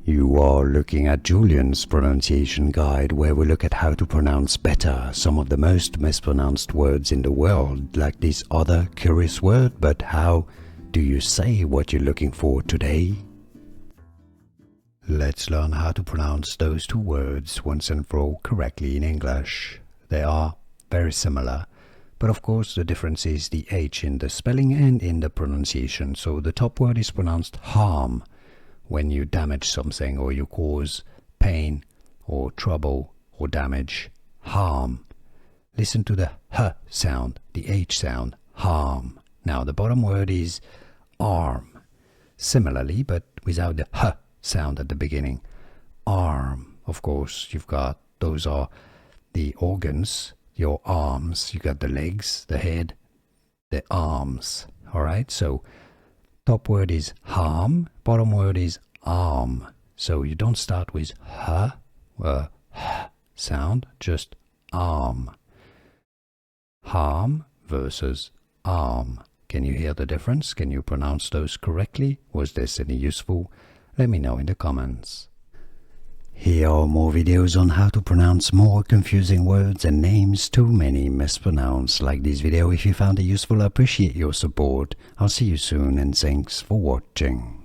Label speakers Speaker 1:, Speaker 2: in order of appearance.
Speaker 1: You are looking at Julian's pronunciation guide, where we look at how to pronounce better some of the most mispronounced words in the world, like this other curious word. But how do you say what you're looking for today? Let's learn how to pronounce those two words once and for all correctly in English. They are very similar, but of course the difference is the H in the spelling and in the pronunciation. So the top word is pronounced harm when you damage something or you cause pain or trouble or damage. Harm. Listen to the H sound, the H sound, harm. Now the bottom word is arm. Similarly, but without the H sound at the beginning. Arm. Of course, you've got, those are the organs, your arms. You got the legs, the head, the arms. Alright, so top word is harm, bottom word is arm. So you don't start with H, H sound, just arm. Harm versus arm. Can you hear the difference? Can you pronounce those correctly? Was this any useful? Let me know in the comments. Here are more videos on how to pronounce more confusing words and names too many mispronounced. Like this video if you found it useful. I appreciate your support. I'll see you soon and thanks for watching.